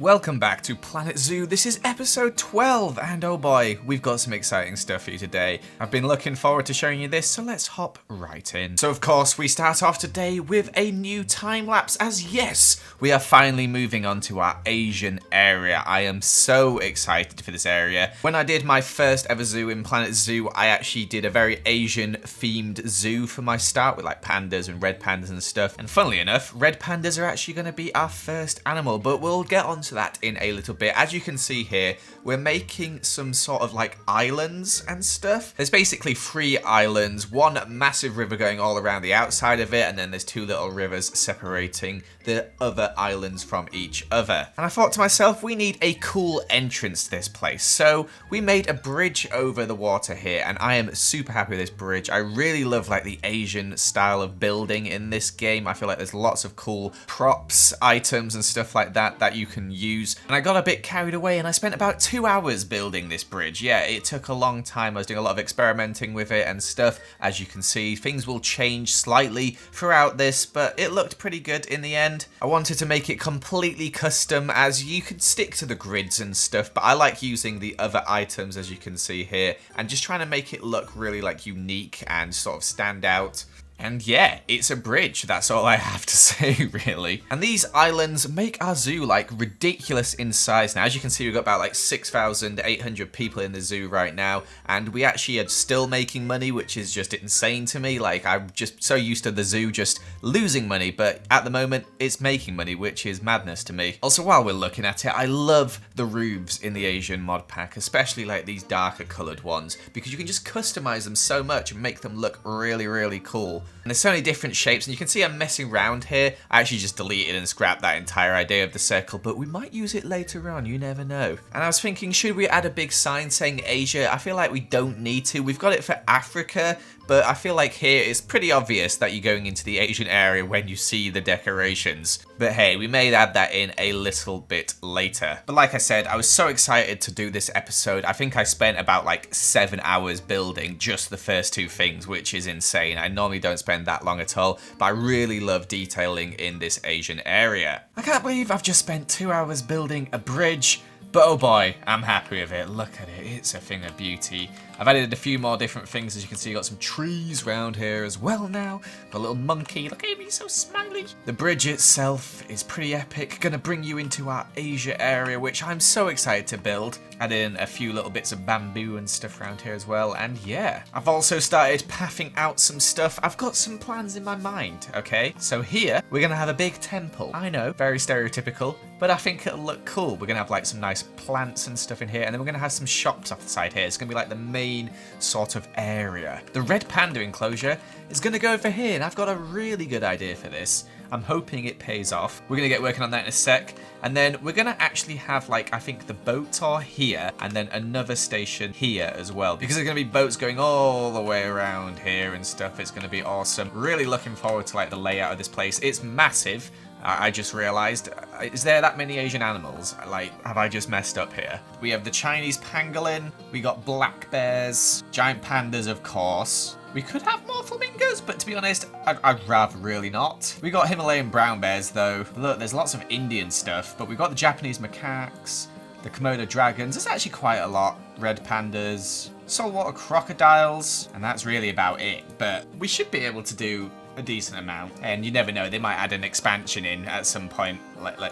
Welcome back to Planet Zoo. This is episode 12, and oh boy, we've got some exciting stuff for you today. I've been looking forward to showing you this, so let's hop right in. So of course, we start off today with a new time lapse, as yes, we are finally moving on to our Asian area. I am so excited for this area. When I did my first ever zoo in Planet Zoo, I actually did a very Asian themed zoo for my start with like pandas and red pandas and stuff. And funnily enough, red pandas are actually going to be our first animal, but we'll get on to that in a little bit. As you can see here, we're making some sort of like islands and stuff. There's basically 3 islands, one massive river going all around the outside of it, and then there's 2 little rivers separating the other islands from each other. And I thought to myself, we need a cool entrance to this place. So we made a bridge over the water here, and I am super happy with this bridge. I really love like the Asian style of building in this game. I feel like there's lots of cool props, items and stuff like that that you can use. And I got a bit carried away and I spent about 2 hours building this bridge. Yeah, it took a long time. I was doing a lot of experimenting with it and stuff. As you can see, things will change slightly throughout this, but it looked pretty good in the end. I wanted to make it completely custom, as you could stick to the grids and stuff, but I like using the other items, as you can see here, and just trying to make it look really like unique and sort of stand out. And yeah, it's a bridge, that's all I have to say, really. And these islands make our zoo like ridiculous in size now. As you can see, we've got about like 6,800 people in the zoo right now, and we actually are still making money, which is just insane to me. Like, I'm just so used to the zoo just losing money, but at the moment it's making money, which is madness to me. Also, while we're looking at it, I love the roofs in the Asian mod pack, especially like these darker colored ones, because you can just customize them so much and make them look really, really cool. And there's so many different shapes, and you can see I'm messing around here. I actually just deleted and scrapped that entire idea of the circle, but we might use it later on, you never know. And I was thinking, should we add a big sign saying Asia? I feel like we don't need to. We've got it for Africa, but I feel like here it's pretty obvious that you're going into the Asian area when you see the decorations. But hey, we may add that in a little bit later. But like I said, I was so excited to do this episode. I think I spent about like 7 hours building just the first 2 things, which is insane. I normally don't spend that long at all, but I really love detailing in this Asian area. I can't believe I've just spent 2 hours building a bridge. But oh boy, I'm happy with it. Look at it, it's a thing of beauty. I've added a few more different things. As you can see, you've got some trees around here as well now. Got a little monkey, look at me, so smiley. The bridge itself is pretty epic. Gonna bring you into our Asia area, which I'm so excited to build. Add in a few little bits of bamboo and stuff around here as well. And yeah, I've also started pathing out some stuff. I've got some plans in my mind, okay? So here, we're gonna have a big temple. I know, very stereotypical, but I think it'll look cool. We're gonna have like some nice plants and stuff in here, and then we're gonna have some shops off the side here. It's gonna be like the main sort of area. The red panda enclosure is gonna go over here, and I've got a really good idea for this. I'm hoping it pays off. We're gonna get working on that in a sec, and then we're gonna actually have like, I think the boats are here, and then another station here as well, because there's gonna be boats going all the way around here and stuff. It's gonna be awesome. Really looking forward to like the layout of this place. It's massive. I just realised, is there that many Asian animals? Like, have I just messed up here? We have the Chinese pangolin, we got black bears, giant pandas of course. We could have more flamingos, but to be honest, I'd rather really not. We got Himalayan brown bears though. Look, there's lots of Indian stuff, but we've got the Japanese macaques, the Komodo dragons. There's actually quite a lot. Red pandas, saltwater crocodiles, and that's really about it. But we should be able to do a decent amount, and you never know, they might add an expansion in at some point.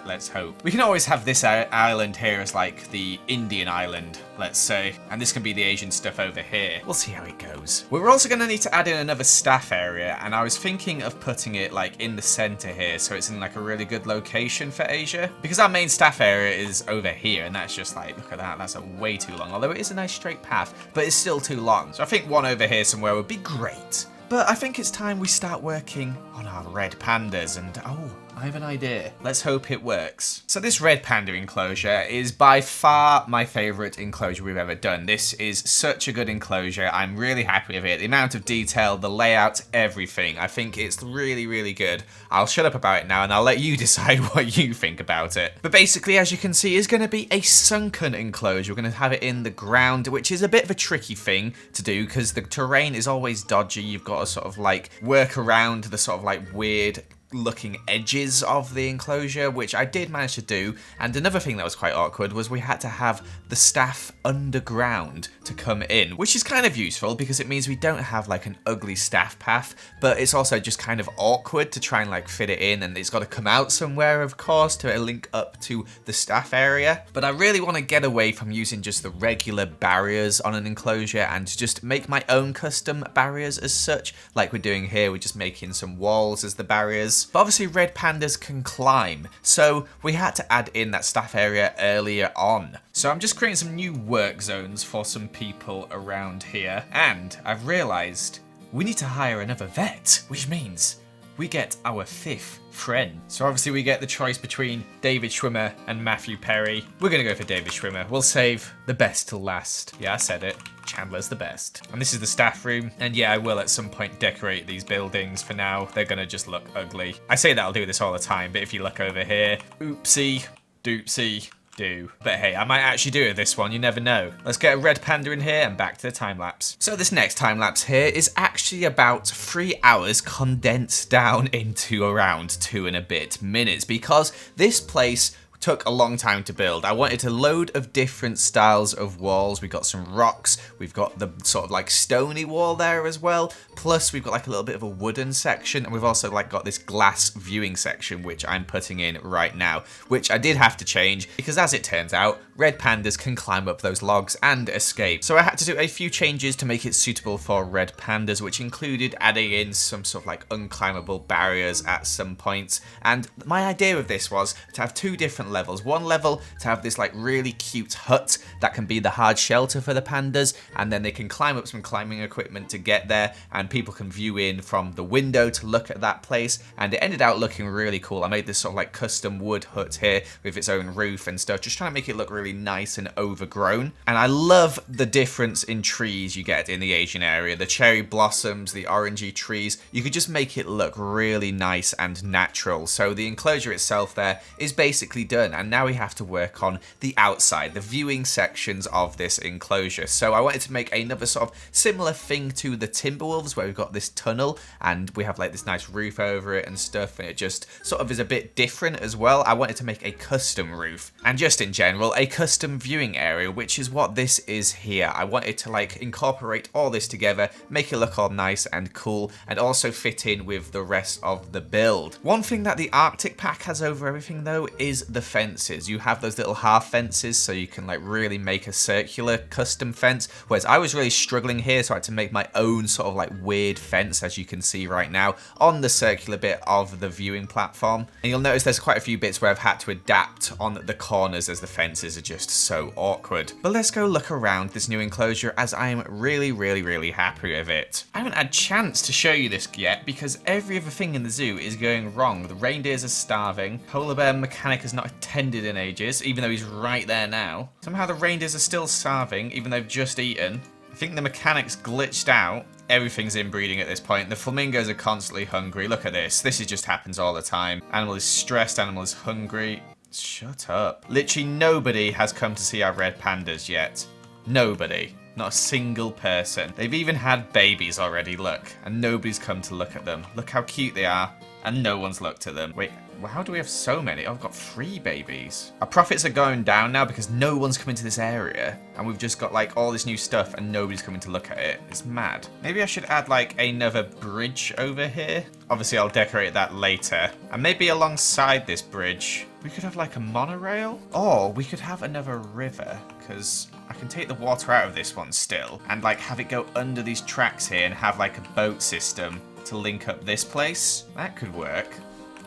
Let's hope. We can always have this island here as like the Indian island, let's say, and this can be the Asian stuff over here. We'll see how it goes. We're also going to need to add in another staff area, and I was thinking of putting it like in the center here, so it's in like a really good location for Asia, because our main staff area is over here, and that's just like, look at that, that's a way too long, although it is a nice straight path, but it's still too long. So I think one over here somewhere would be great. But I think it's time we start working on our red pandas, and oh, I have an idea. Let's hope it works. So this red panda enclosure is by far my favourite enclosure we've ever done. This is such a good enclosure. I'm really happy with it. The amount of detail, the layout, everything. I think it's really, really good. I'll shut up about it now and I'll let you decide what you think about it. But basically, as you can see, it's going to be a sunken enclosure. We're going to have it in the ground, which is a bit of a tricky thing to do because the terrain is always dodgy. You've got to sort of like work around the sort of like weird looking edges of the enclosure, which I did manage to do. And another thing that was quite awkward was we had to have the staff underground to come in, which is kind of useful because it means we don't have like an ugly staff path, but it's also just kind of awkward to try and like fit it in, and it's got to come out somewhere, of course, to link up to the staff area. But I really want to get away from using just the regular barriers on an enclosure and just make my own custom barriers as such, like we're doing here. We're just making some walls as the barriers. But obviously red pandas can climb, so we had to add in that staff area earlier on. So I'm just creating some new work zones for some people around here, and I've realised we need to hire another vet, which means we get our 5th friend. So obviously we get the choice between David Schwimmer and Matthew Perry. We're gonna go for David Schwimmer. We'll save the best till last. Yeah, I said it. Chandler's the best. And this is the staff room. And yeah, I will at some point decorate these buildings. For now, they're gonna just look ugly. I say that I'll do this all the time, but if you look over here, oopsie, doopsie, do. But hey, I might actually do it this one, you never know. Let's get a red panda in here and back to the time lapse. So this next time lapse here is actually about 3 hours condensed down into around 2 and a bit minutes, because this place took a long time to build. I wanted a load of different styles of walls. We've got some rocks, we've got the sort of like stony wall there as well, plus we've got like a little bit of a wooden section, and we've also like got this glass viewing section which I'm putting in right now, which I did have to change because, as it turns out, red pandas can climb up those logs and escape. So I had to do a few changes to make it suitable for red pandas, which included adding in some sort of like unclimbable barriers at some points. And my idea of this was to have 2 different levels. One level to have this like really cute hut that can be the hard shelter for the pandas, and then they can climb up some climbing equipment to get there, and people can view in from the window to look at that place. And it ended out looking really cool. I made this sort of like custom wood hut here with its own roof and stuff, just trying to make it look really nice and overgrown. And I love the difference in trees you get in the Asian area. The cherry blossoms, the orangey trees, you could just make it look really nice and natural. So the enclosure itself there is basically done, and now we have to work on the outside, the viewing sections of this enclosure. So I wanted to make another sort of similar thing to the Timberwolves, where we've got this tunnel and we have like this nice roof over it and stuff, and it just sort of is a bit different as well. I wanted to make a custom roof, and just in general a custom viewing area, which is what this is here. I wanted to like incorporate all this together, make it look all nice and cool, and also fit in with the rest of the build. One thing that the Arctic pack has over everything though is the fences. You have those little half fences, so you can like really make a circular custom fence, whereas I was really struggling here, so I had to make my own sort of like weird fence, as you can see right now on the circular bit of the viewing platform. And you'll notice there's quite a few bits where I've had to adapt on the corners as the fences are just so awkward. But let's go look around this new enclosure, as I am really happy with it. I haven't had a chance to show you this yet because every other thing in the zoo is going wrong. The reindeers are starving, polar bear mechanic has not attended in ages, even though he's right there now. Somehow the reindeers are still starving, even though they've just eaten. I think the mechanic's glitched out. Everything's inbreeding at this point. The flamingos are constantly hungry. Look at this. This just happens all the time. Animal is stressed, animal is hungry. Shut up. Literally nobody has come to see our red pandas yet. Nobody. Not a single person. They've even had babies already, look. And nobody's come to look at them. Look how cute they are. And no one's looked at them. Wait, well, how do we have so many? Oh, I've got 3 babies. Our profits are going down now because no one's coming to this area. And we've just got like all this new stuff and nobody's coming to look at it. It's mad. Maybe I should add like another bridge over here. Obviously, I'll decorate that later. And maybe alongside this bridge, we could have like a monorail. Or we could have another river, because I can take the water out of this one still and like have it go under these tracks here and have like a boat system to link up this place. That could work.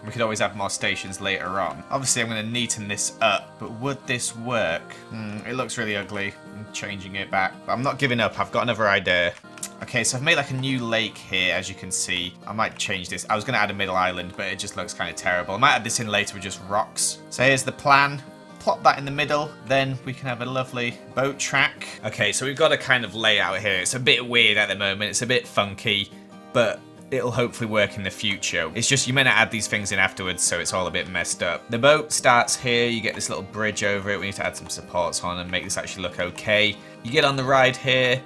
We could always have more stations later on. Obviously, I'm going to neaten this up, but would this work? It looks really ugly. I'm changing it back, but I'm not giving up. I've got another idea. Okay, so I've made like a new lake here, as you can see. I might change this. I was going to add a middle island, but it just looks kind of terrible. I might add this in later with just rocks. So here's the plan. Plop that in the middle, then we can have a lovely boat track. Okay, so we've got a kind of layout here. It's a bit weird at the moment. It's a bit funky, but it'll hopefully work in the future. It's just you meant to add these things in afterwards, so it's all a bit messed up. The boat starts here. You get this little bridge over it. We need to add some supports on and make this actually look okay. You get on the ride here.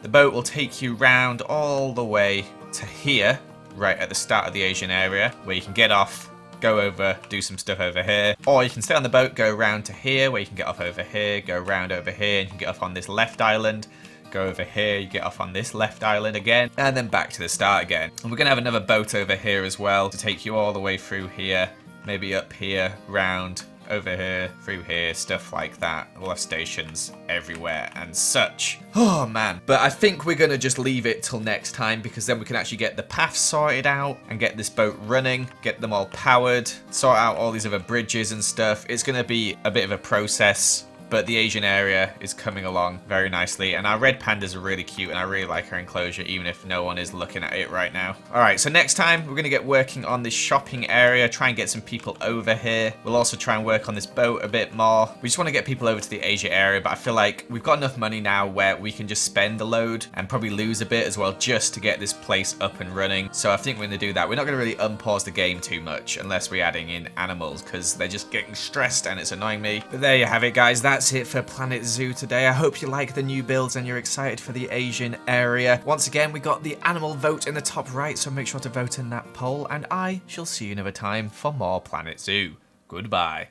The boat will take you round all the way to here. right at the start of the Asian area, where you can get off, go over, do some stuff over here. Or you can stay on the boat, go around to here, where you can get off over here, go around over here, and you can get off on this left island. Go over here, you get off on this left island again, and then back to the start again. And we're going to have another boat over here as well to take you all the way through here, maybe up here, round, over here, through here, stuff like that. We'll have stations everywhere and such. Oh man. But I think we're going to just leave it till next time, because then we can actually get the paths sorted out and get this boat running, get them all powered, sort out all these other bridges and stuff. It's going to be a bit of a process. But the Asian area is coming along very nicely, and our red pandas are really cute, and I really like our enclosure, even if no one is looking at it right now. Alright, so next time we're going to get working on this shopping area, try and get some people over here. We'll also try and work on this boat a bit more. We just want to get people over to the Asia area, but I feel like we've got enough money now where we can just spend a load and probably lose a bit as well, just to get this place up and running. So I think we're going to do that. We're not going to really unpause the game too much unless we're adding in animals, because they're just getting stressed and it's annoying me. But there you have it, guys. That's it for Planet Zoo today. I hope you like the new builds and you're excited for the Asian area. Once again, we got the animal vote in the top right, so make sure to vote in that poll, and I shall see you another time for more Planet Zoo. Goodbye.